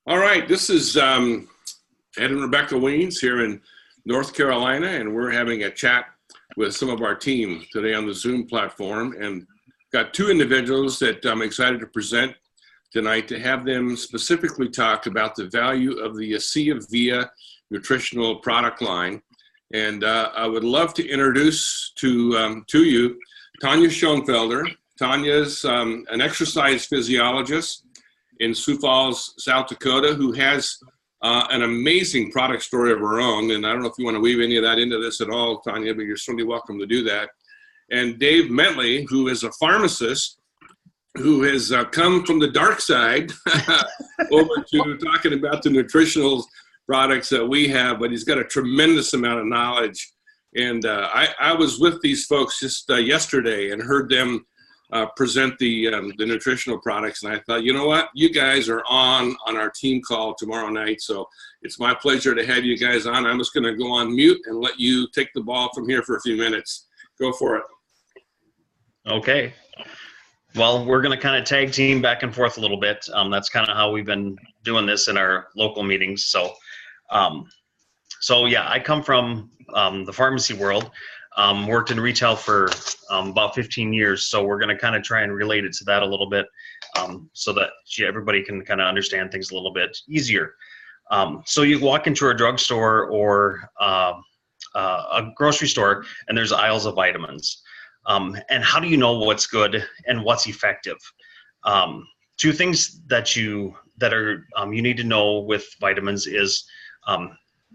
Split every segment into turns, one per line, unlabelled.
All right, this is Ed and Rebecca Weens here in North Carolina, and we're having a chat with some of our team today on the Zoom platform, and got two individuals that I'm excited to present tonight to have them specifically talk about the value of the ASEA VIA nutritional product line. And I would love to introduce to you Tonya Schoenfelder. Tonya's an exercise physiologist in Sioux Falls, South Dakota, who has an amazing product story of her own. And I don't know if you want to weave any of that into this at all, Tonya, but you're certainly welcome to do that. And Dave Mentley, who is a pharmacist, who has come from the dark side over to talking about the nutritional products that we have, but he's got a tremendous amount of knowledge. And I was with these folks just yesterday and heard them present the nutritional products, and I thought, you know what, you guys are on our team call tomorrow night, so it's my pleasure to have you guys on. I'm just going to go on mute and let you take the ball from here for a few minutes. Go for it.
Okay. Well, we're going to kind of tag team back and forth a little bit. That's kind of how we've been doing this in our local meetings. So yeah, I come from the pharmacy world. Worked in retail for about 15 years, so we're going to kind of try and relate it to that a little bit, so that everybody can kind of understand things a little bit easier. So you walk into a drugstore or a grocery store, and there's aisles of vitamins. And how do you know what's good and what's effective? Two things that you need to know with vitamins is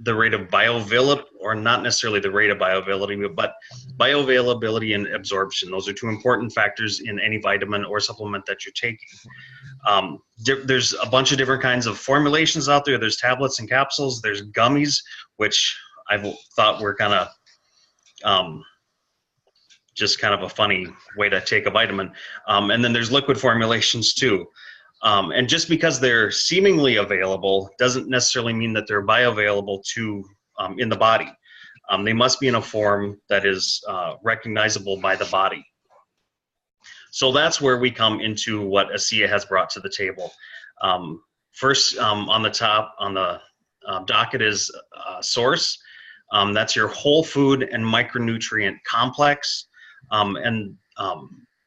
the rate of bioavailability, or not necessarily the rate of bioavailability, but bioavailability and absorption. Those are two important factors in any vitamin or supplement that you're taking. There's a bunch of different kinds of formulations out there. There's tablets and capsules. There's gummies, which I've thought were kind of just kind of a funny way to take a vitamin. And then there's liquid formulations too. And just because they're seemingly available doesn't necessarily mean that they're bioavailable to in the body. They must be in a form that is recognizable by the body. So that's where we come into what ASEA has brought to the table. First, on the top, on the docket is Source. That's your whole food and micronutrient complex. And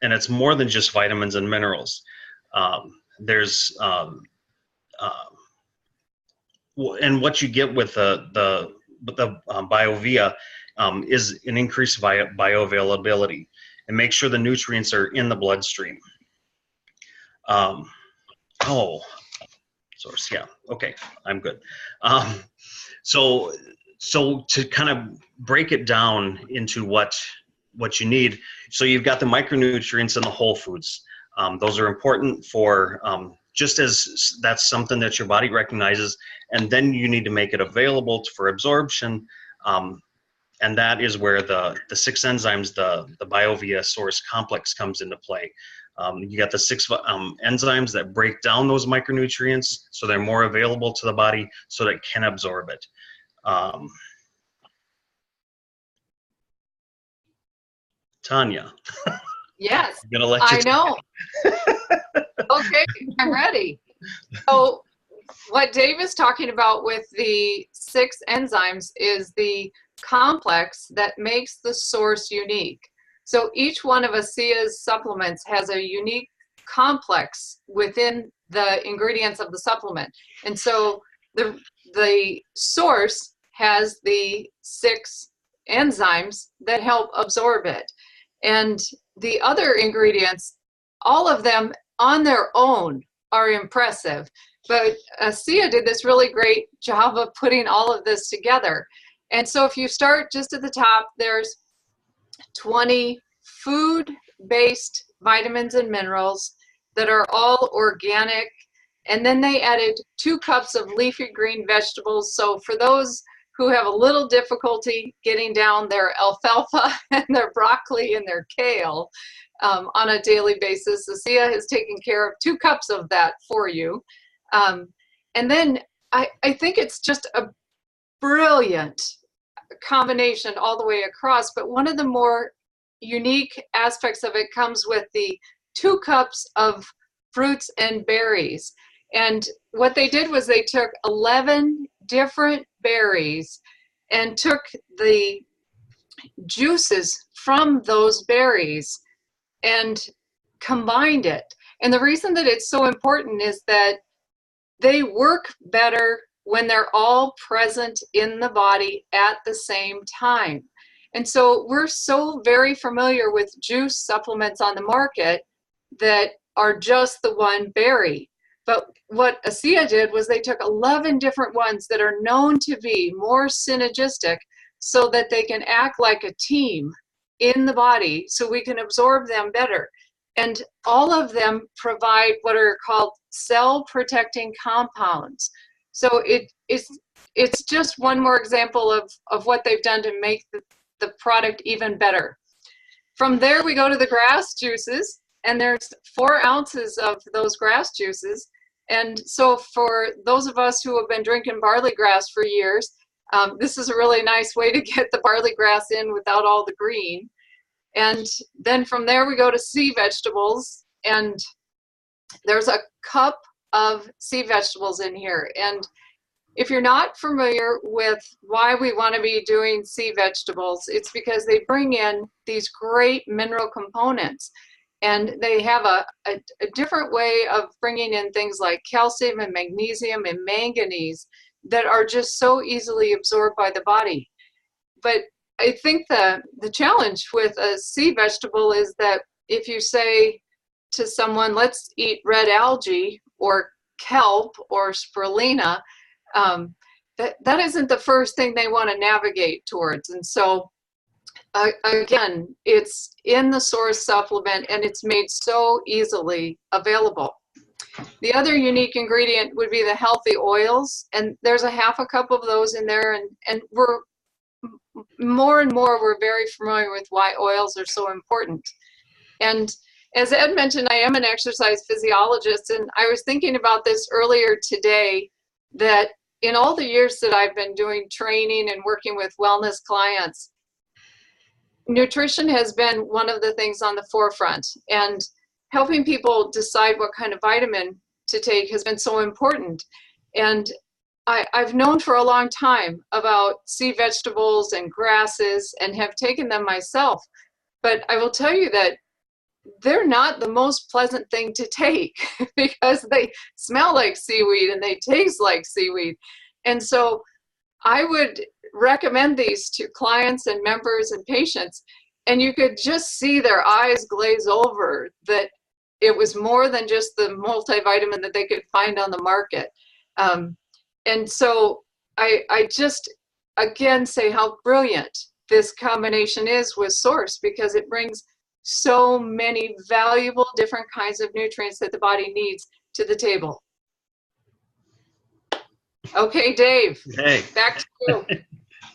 it's more than just vitamins and minerals. There's and what you get with the BioVia is an increased bioavailability, and make sure the nutrients are in the bloodstream. Source, yeah, okay, I'm good. So to kind of break it down into what you need, so you've got the micronutrients in the whole foods. Those are important for just as that's something that your body recognizes, and then you need to make it available for absorption, and that is where the 6 enzymes, the BioVia Source complex comes into play. You got the 6 enzymes that break down those micronutrients so they're more available to the body so that it can absorb it. Tonya.
Yes,
I'm gonna let you
I know. Okay, I'm ready. So what Dave is talking about with the 6 enzymes is the complex that makes the Source unique. So each one of ASEA's supplements has a unique complex within the ingredients of the supplement. And so the Source has the 6 enzymes that help absorb it. And the other ingredients, all of them on their own are impressive, but ASEA did this really great job of putting all of this together. And so if you start just at the top, there's 20 food-based vitamins and minerals that are all organic. And then they added 2 cups of leafy green vegetables. So for those who have a little difficulty getting down their alfalfa and their broccoli and their kale on a daily basis, ASEA has taken care of 2 cups of that for you. And then I think it's just a brilliant combination all the way across, but one of the more unique aspects of it comes with the 2 cups of fruits and berries. And what they did was they took 11 different berries and took the juices from those berries and combined it. And the reason that it's so important is that they work better when they're all present in the body at the same time. And so we're so very familiar with juice supplements on the market that are just the one berry. But what ASEA did was they took 11 different ones that are known to be more synergistic so that they can act like a team in the body so we can absorb them better. And all of them provide what are called cell protecting compounds. So it's just one more example of what they've done to make the product even better. From there, we go to the grass juices, and there's 4 ounces of those grass juices. And so for those of us who have been drinking barley grass for years, this is a really nice way to get the barley grass in without all the green. And then from there, we go to sea vegetables, and there's a cup of sea vegetables in here. And if you're not familiar with why we want to be doing sea vegetables, it's because they bring in these great mineral components. And they have a different way of bringing in things like calcium and magnesium and manganese that are just so easily absorbed by the body. But I think the challenge with a sea vegetable is that if you say to someone, let's eat red algae or kelp or spirulina, that isn't the first thing they want to navigate towards. And so again, it's in the source supplement and it's made so easily available. The other unique ingredient would be the healthy oils, and there's a half a cup of those in there, and we're more and more we're very familiar with why oils are so important. And as Ed mentioned, I am an exercise physiologist, and I was thinking about this earlier today, that in all the years that I've been doing training and working with wellness clients, nutrition has been one of the things on the forefront, and helping people decide what kind of vitamin to take has been so important. And I've known for a long time about sea vegetables and grasses and have taken them myself, but I will tell you that they're not the most pleasant thing to take because they smell like seaweed and they taste like seaweed. And so I would recommend these to clients and members and patients, and you could just see their eyes glaze over that it was more than just the multivitamin that they could find on the market. And so I just, again, say how brilliant this combination is with Source, because it brings so many valuable different kinds of nutrients that the body needs to the table. Okay, Dave,
Hey.
back to you.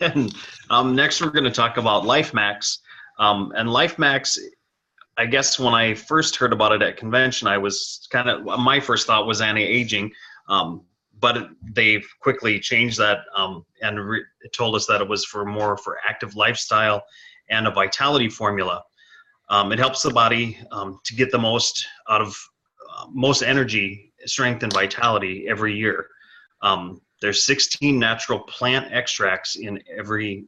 And next we're going to talk about LifeMax. And LifeMax, I guess when I first heard about it at convention, I was my first thought was anti-aging, but they've quickly changed that and told us that it was more for active lifestyle and a vitality formula. It helps the body to get the most out of most energy, strength, and vitality every year. There's 16 natural plant extracts in every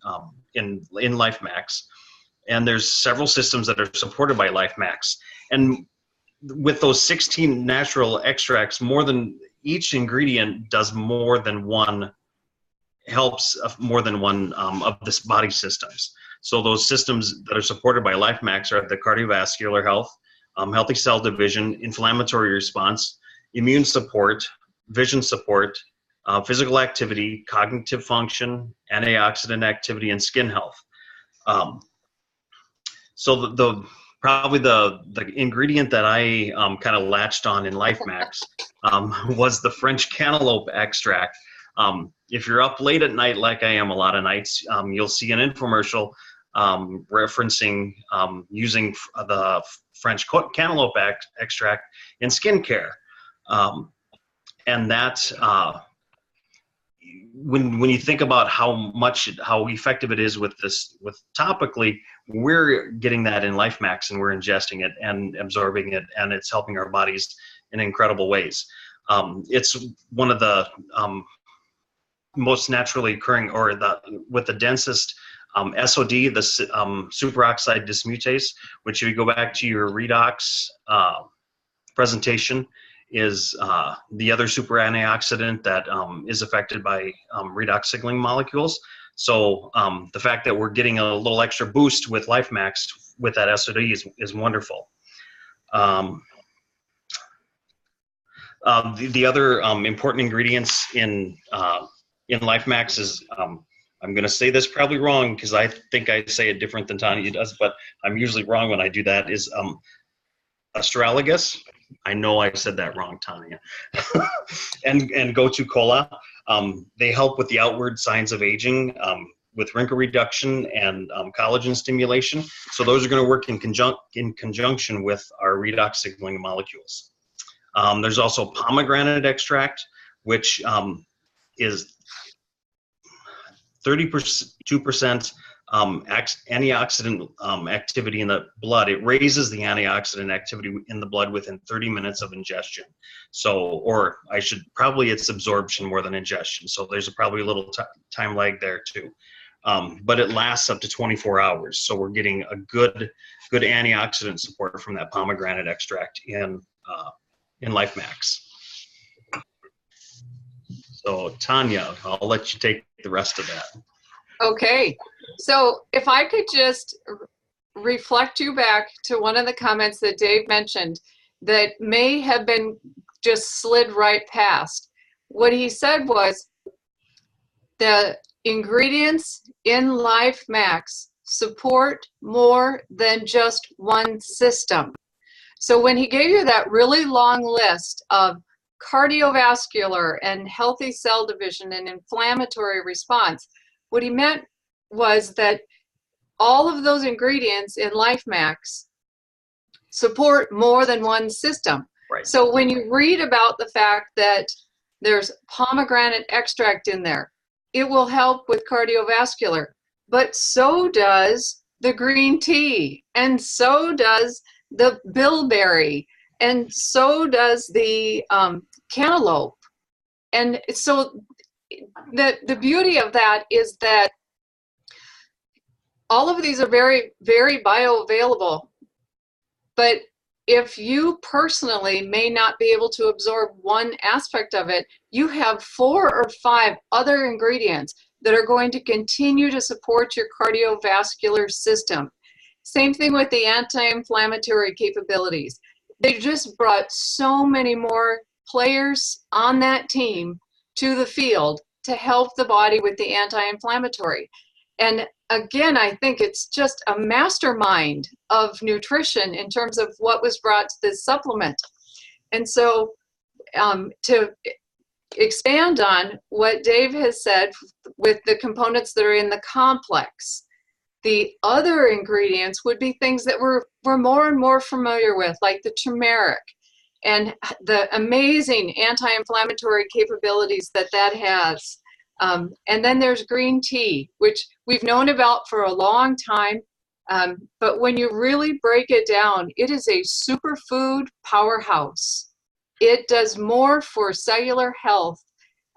in LifeMax, and there's several systems that are supported by LifeMax. And with those 16 natural extracts, each ingredient does more than one, helps more than one of this body systems. So those systems that are supported by LifeMax are the cardiovascular health, healthy cell division, inflammatory response, immune support, vision support, physical activity, cognitive function, antioxidant activity, and skin health. So probably the ingredient that I kind of latched on in LifeMax was the French cantaloupe extract. If you're up late at night, like I am a lot of nights, you'll see an infomercial referencing using the French cantaloupe extract in skincare. And that, when you think about how effective it is with topically, we're getting that in LifeMax and we're ingesting it and absorbing it, and it's helping our bodies in incredible ways. It's one of the most naturally occurring, or with the densest SOD, the superoxide dismutase, which if you go back to your redox presentation, is the other super antioxidant that is affected by redox signaling molecules. So the fact that we're getting a little extra boost with LifeMax with that SOD is wonderful. The other important ingredients in LifeMax is, I'm going to say this probably wrong because I think I say it different than Tonya does, but I'm usually wrong when I do that, is astragalus. I know I said that wrong, Tonya. and gotu kola. They help with the outward signs of aging, with wrinkle reduction and collagen stimulation. So those are going to work in conjunction with our redox signaling molecules. There's also pomegranate extract, which is 32% antioxidant activity in the blood. It raises the antioxidant activity in the blood within 30 minutes of ingestion. So, or it's absorption more than ingestion. So there's probably a little time lag there too. But it lasts up to 24 hours. So we're getting a good antioxidant support from that pomegranate extract in LifeMax. So Tonya, I'll let you take the rest of that.
Okay, so if I could just reflect you back to one of the comments that Dave mentioned that may have been just slid right past. What he said was the ingredients in LifeMax support more than just one system. So when he gave you that really long list of cardiovascular and healthy cell division and inflammatory response, what he meant was that all of those ingredients in LifeMax support more than one system.
Right.
So when you read about the fact that there's pomegranate extract in there, it will help with cardiovascular, but so does the green tea, and so does the bilberry, and so does the cantaloupe. And so the beauty of that is that all of these are very, very bioavailable, but if you personally may not be able to absorb one aspect of it, you have 4 or 5 other ingredients that are going to continue to support your cardiovascular system. Same thing with the anti-inflammatory capabilities. They just brought so many more players on that team to the field to help the body with the anti-inflammatory. And again, I think it's just a mastermind of nutrition in terms of what was brought to this supplement. And so to expand on what Dave has said with the components that are in the complex, the other ingredients would be things that we're more and more familiar with, like the turmeric and the amazing anti-inflammatory capabilities that has. And then there's green tea, which we've known about for a long time. But when you really break it down, it is a superfood powerhouse. It does more for cellular health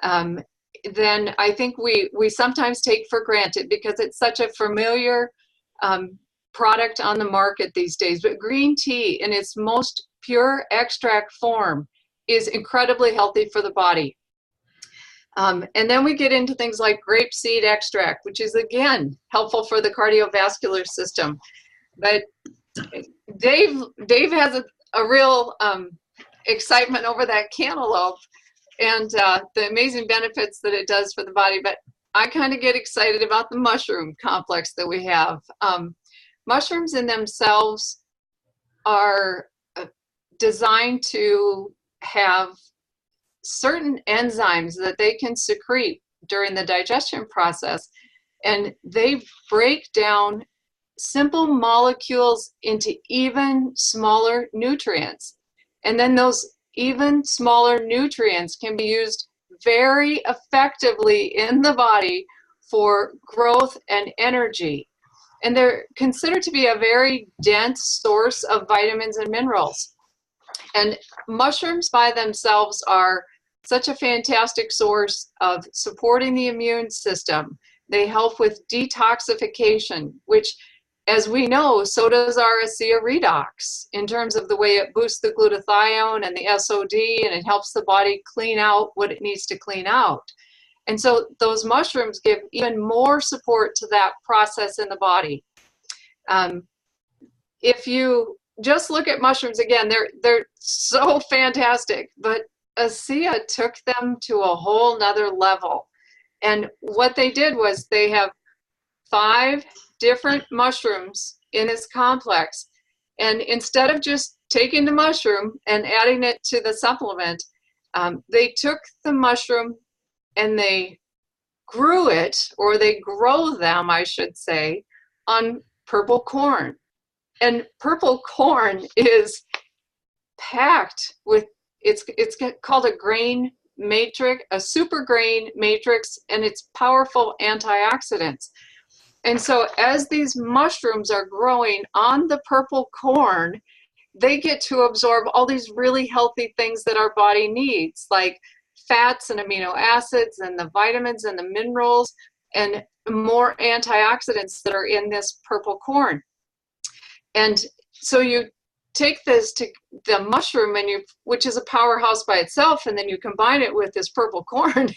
than I think we sometimes take for granted because it's such a familiar product on the market these days. But green tea in its most pure extract form is incredibly healthy for the body. And then we get into things like grapeseed extract, which is, again, helpful for the cardiovascular system. But Dave has a real excitement over that cantaloupe and the amazing benefits that it does for the body. But I kind of get excited about the mushroom complex that we have. Mushrooms in themselves are designed to have certain enzymes that they can secrete during the digestion process, and they break down simple molecules into even smaller nutrients. And then those even smaller nutrients can be used very effectively in the body for growth and energy. And they're considered to be a very dense source of vitamins and minerals. And mushrooms by themselves are such a fantastic source of supporting the immune system. They help with detoxification, which, as we know, so does our ASEA redox in terms of the way it boosts the glutathione and the SOD, and it helps the body clean out what it needs to clean out. And so those mushrooms give even more support to that process in the body. If you just look at mushrooms again, they're so fantastic, but ASEA took them to a whole nother level. And what they did was they have 5 different mushrooms in this complex. And instead of just taking the mushroom and adding it to the supplement, they took the mushroom and they grew it, or they grow them, I should say, on purple corn. And purple corn is packed with, it's called a grain matrix, a super grain matrix, and it's powerful antioxidants. And so as these mushrooms are growing on the purple corn, they get to absorb all these really healthy things that our body needs, like fats and amino acids and the vitamins and the minerals and more antioxidants that are in this purple corn. And so you take this to the mushroom, and which is a powerhouse by itself, and then you combine it with this purple corn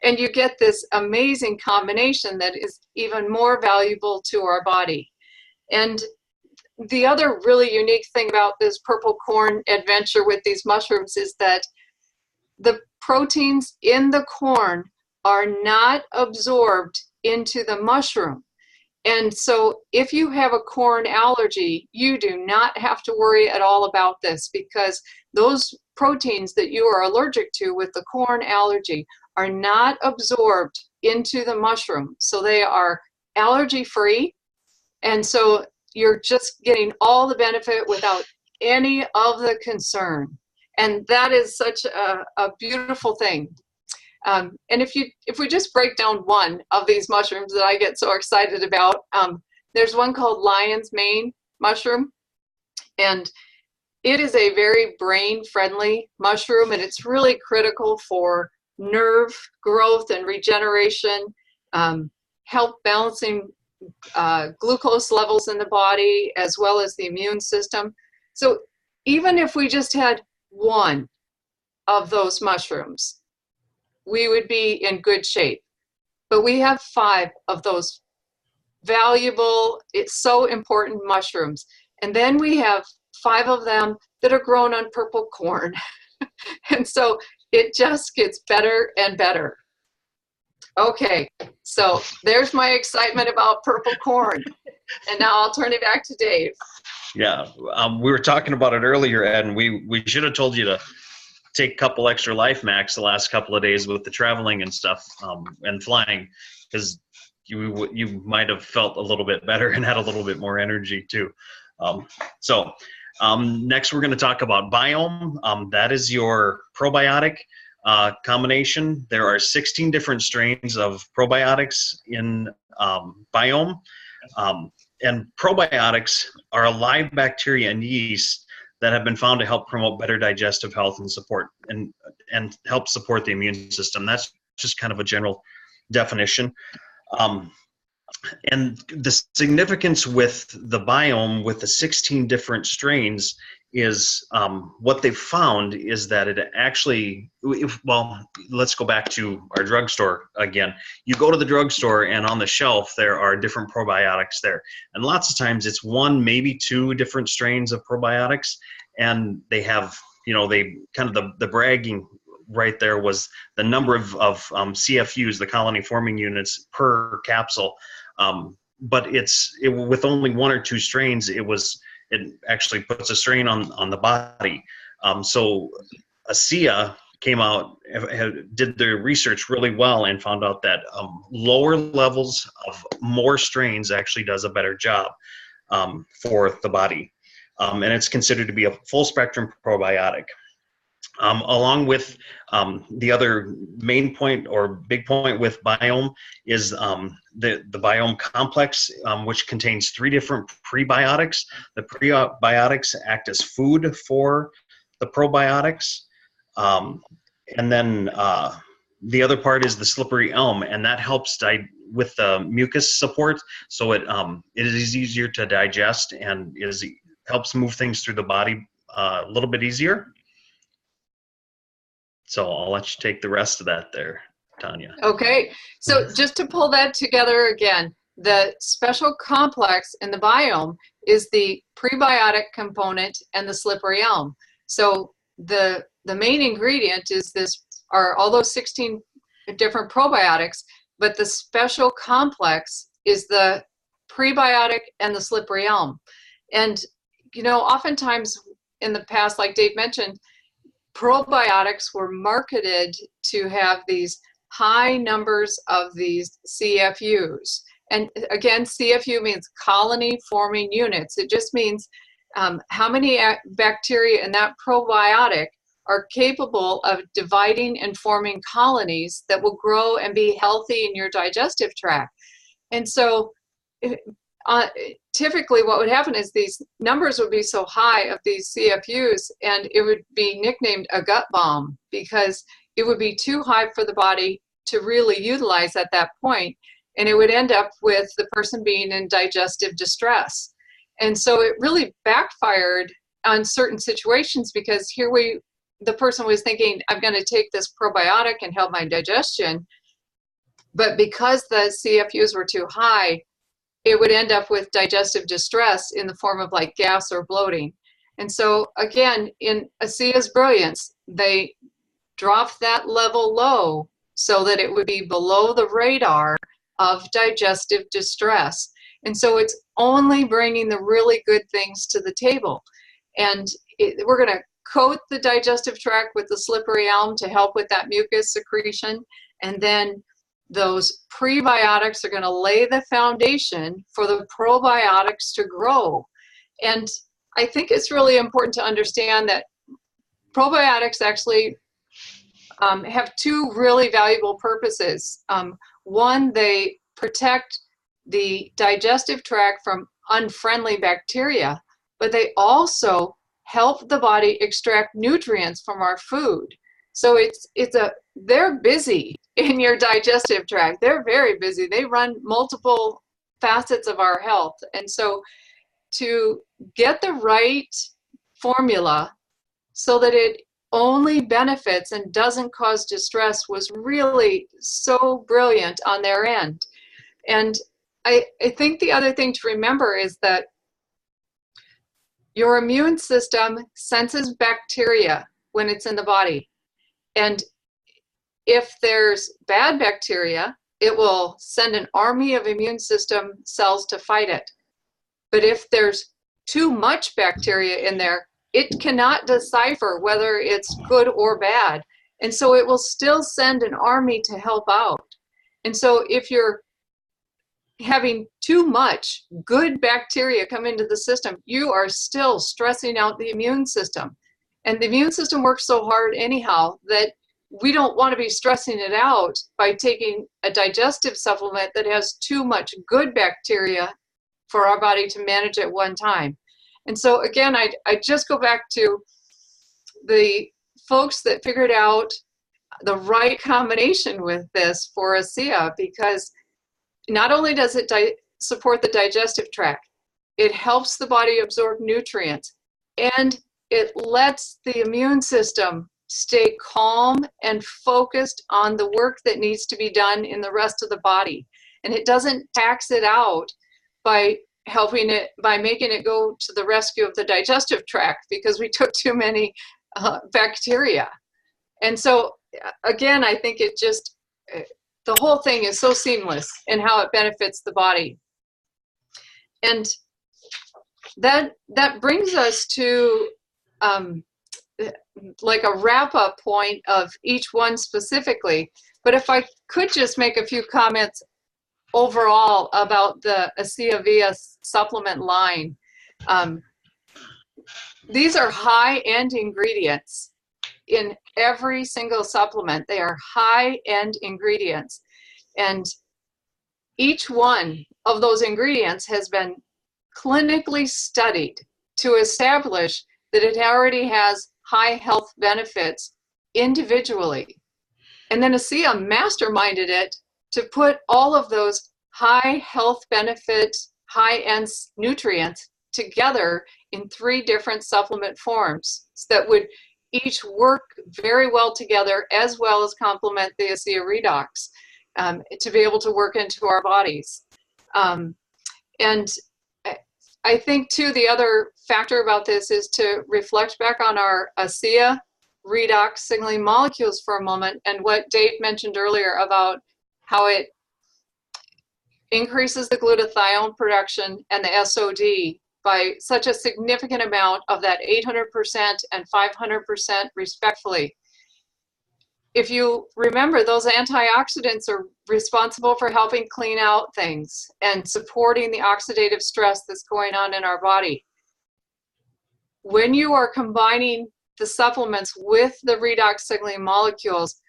and you get this amazing combination that is even more valuable to our body. And the other really unique thing about this purple corn adventure with these mushrooms is that the proteins in the corn are not absorbed into the mushroom. And so if you have a corn allergy, you do not have to worry at all about this, because those proteins that you are allergic to with the corn allergy are not absorbed into the mushroom. So they are allergy free. And so you're just getting all the benefit without any of the concern. And that is such a beautiful thing. And if we just break down one of these mushrooms that I get so excited about, there's one called lion's mane mushroom, and it is a very brain-friendly mushroom, and it's really critical for nerve growth and regeneration, help balancing glucose levels in the body, as well as the immune system. So even if we just had one of those mushrooms, we would be in good shape. But we have 5 of those valuable, it's so important mushrooms. And then we have 5 of them that are grown on purple corn. And so it just gets better and better. Okay, so there's my excitement about purple corn. And now I'll turn it back to Dave.
Yeah, we were talking about it earlier, Ed, and we should have told you to take a couple extra Life Max the last couple of days with the traveling and stuff, and flying, because you might have felt a little bit better and had a little bit more energy too. Next we're going to talk about Biome. That is your probiotic combination. There are 16 different strains of probiotics in Biome. And probiotics are alive bacteria and yeast that have been found to help promote better digestive health and support and help support the immune system. That's just kind of a general definition. And the significance with the Biome, with the 16 different strains, is what they've found is that it actually, well, let's go back to our drugstore again. You go to the drugstore and on the shelf there are different probiotics there. And lots of times it's 1, maybe 2 different strains of probiotics, and they have, they kind of the bragging right there was the number of CFUs, the colony forming units per capsule. But with only 1 or 2 strains, it actually puts a strain on the body. So ASEA came out, did their research really well, and found out that lower levels of more strains actually does a better job for the body. And it's considered to be a full spectrum probiotic. Along with the other main point or big point with Biome is the Biome complex, which contains 3 different prebiotics. The prebiotics act as food for the probiotics. And then the other part is the slippery elm, and that helps with the mucus support. So it is easier to digest and helps move things through the body a little bit easier. So I'll let you take the rest of that there, Tonya.
Okay, so just to pull that together again, the special complex in the biome is the prebiotic component and the slippery elm. So the main ingredient are all those 16 different probiotics, but the special complex is the prebiotic and the slippery elm. And, you know, oftentimes in the past, like Dave mentioned, probiotics were marketed to have these high numbers of these CFUs. And again, CFU means colony forming units. It just means how many bacteria in that probiotic are capable of dividing and forming colonies that will grow and be healthy in your digestive tract. And so typically what would happen is these numbers would be so high of these CFUs, and it would be nicknamed a gut bomb because it would be too high for the body to really utilize at that point, and it would end up with the person being in digestive distress. And so it really backfired on certain situations because the person was thinking, I'm going to take this probiotic and help my digestion, but because the CFUs were too high, it would end up with digestive distress in the form of like gas or bloating. And so again, in ASEA's brilliance, they dropped that level low so that it would be below the radar of digestive distress. And so it's only bringing the really good things to the table. And we're going to coat the digestive tract with the slippery elm to help with that mucus secretion. And then those prebiotics are going to lay the foundation for the probiotics to grow. And I think it's really important to understand that probiotics actually have two really valuable purposes. One, they protect the digestive tract from unfriendly bacteria, but they also help the body extract nutrients from our food. So they're busy in your digestive tract. They're very busy. They run multiple facets of our health. And so to get the right formula so that it only benefits and doesn't cause distress was really so brilliant on their end. And I think the other thing to remember is that your immune system senses bacteria when it's in the body. And if there's bad bacteria, it will send an army of immune system cells to fight it. But if there's too much bacteria in there, it cannot decipher whether it's good or bad. And so it will still send an army to help out. And so if you're having too much good bacteria come into the system, you are still stressing out the immune system. And the immune system works so hard anyhow that we don't want to be stressing it out by taking a digestive supplement that has too much good bacteria for our body to manage at one time. And so again, I just go back to the folks that figured out the right combination with this for ASEA, because not only does it support the digestive tract, it helps the body absorb nutrients, and it lets the immune system stay calm and focused on the work that needs to be done in the rest of the body. And it doesn't tax it out by making it go to the rescue of the digestive tract because we took too many bacteria. And so again, I think the whole thing is so seamless in how it benefits the body. And that brings us to like a wrap-up point of each one specifically. But if I could just make a few comments overall about the ASEA VIA supplement line. These are high-end ingredients in every single supplement. They are high-end ingredients. And each one of those ingredients has been clinically studied to establish that it already has high health benefits individually. And then ASEA masterminded it to put all of those high health benefits, high-end nutrients together in 3 different supplement forms that would each work very well together, as well as complement the ASEA Redox to be able to work into our bodies. And I think too, the other factor about this is to reflect back on our ASEA Redox signaling molecules for a moment, and what Dave mentioned earlier about how it increases the glutathione production and the SOD by such a significant amount of that 800% and 500% respectively. If you remember, those antioxidants are responsible for helping clean out things and supporting the oxidative stress that's going on in our body. When you are combining the supplements with the redox signaling molecules,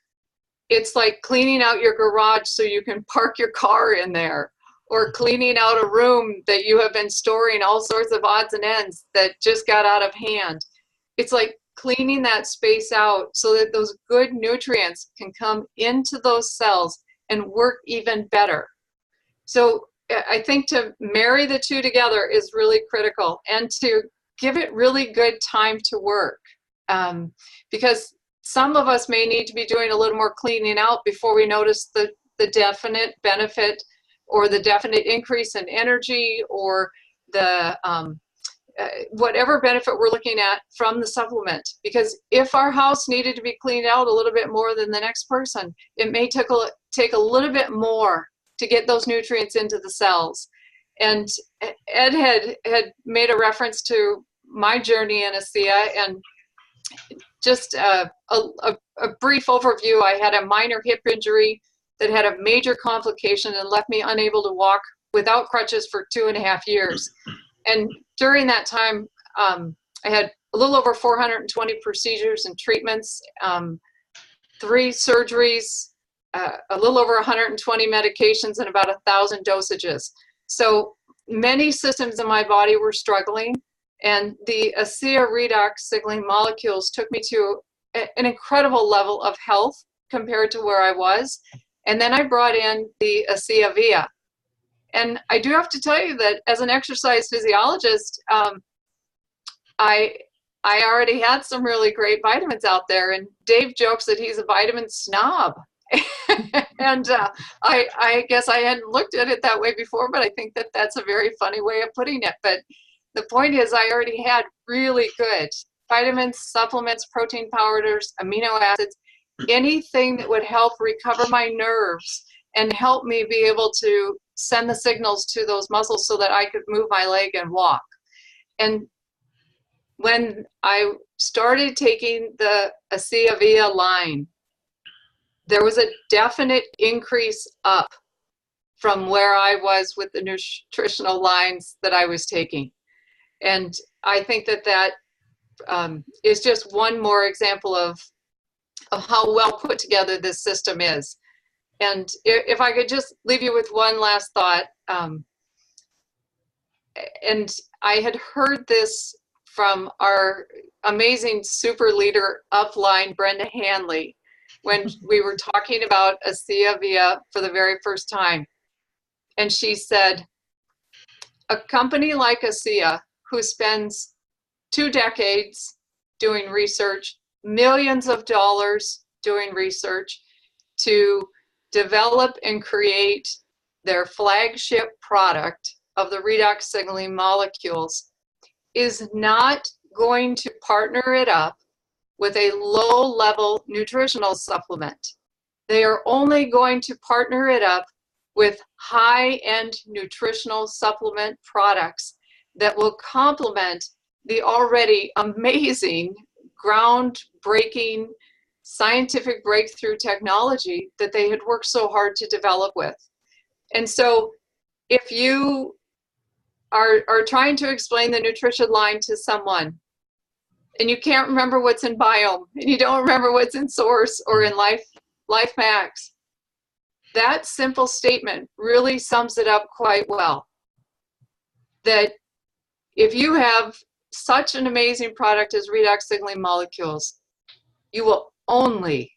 it's like cleaning out your garage so you can park your car in there, or cleaning out a room that you have been storing all sorts of odds and ends that just got out of hand. It's like cleaning that space out so that those good nutrients can come into those cells and work even better. So I think to marry the two together is really critical, and to give it really good time to work. Because some of us may need to be doing a little more cleaning out before we notice the definite benefit or the definite increase in energy, or the whatever benefit we're looking at from the supplement. Because if our house needed to be cleaned out a little bit more than the next person, it may take a little bit more to get those nutrients into the cells. And Ed had made a reference to my journey in ASEA, and just a brief overview. I had a minor hip injury that had a major complication and left me unable to walk without crutches for 2.5 years. And during that time, I had a little over 420 procedures and treatments, 3 surgeries, a little over 120 medications, and about 1,000 dosages. So many systems in my body were struggling, and the ASEA Redox signaling molecules took me to an incredible level of health compared to where I was. And then I brought in the ASEA VIA. And I do have to tell you that as an exercise physiologist, I already had some really great vitamins out there, and Dave jokes that he's a vitamin snob. And I guess I hadn't looked at it that way before, but I think that that's a very funny way of putting it. But the point is, I already had really good vitamins, supplements, protein powders, amino acids, anything that would help recover my nerves and help me be able to send the signals to those muscles so that I could move my leg and walk. And when I started taking the ASEA VIA line, there was a definite increase up from where I was with the nutritional lines that I was taking. And I think that that is just one more example of how well put together this system is. And if I could just leave you with one last thought, and I had heard this from our amazing super leader upline, Brenda Hanley, when we were talking about ASEA VIA for the very first time. And she said, a company like ASEA, who spends 2 decades doing research, millions of dollars doing research to develop and create their flagship product of the redox signaling molecules, is not going to partner it up with a low-level nutritional supplement. They are only going to partner it up with high-end nutritional supplement products that will complement the already amazing, groundbreaking scientific breakthrough technology that they had worked so hard to develop with. And so if you are trying to explain the nutrition line to someone, and you can't remember what's in Biome, and you don't remember what's in Source or in Life Max, that simple statement really sums it up quite well. That if you have such an amazing product as redox signaling molecules, you will only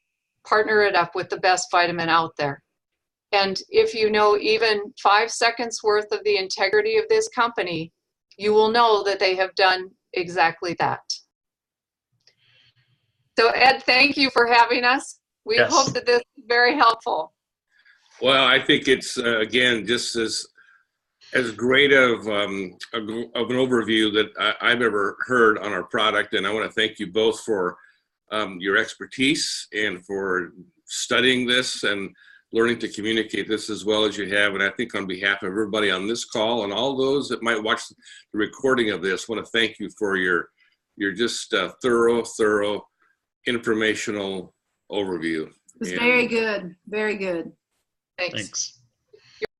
partner it up with the best vitamin out there. And if you know even 5 seconds worth of the integrity of this company, you will know that they have done exactly that. So Ed, thank you for having us. We
Yes.
hope that this is very helpful.
Well, I think it's, again, just as great of an overview that I've ever heard on our product. And I want to thank you both for your expertise and for studying this and learning to communicate this as well as you have. And I think on behalf of everybody on this call and all those that might watch the recording of this, I want to thank you for your just thorough informational overview.
It was very good. Very good.
Thanks.
Thanks.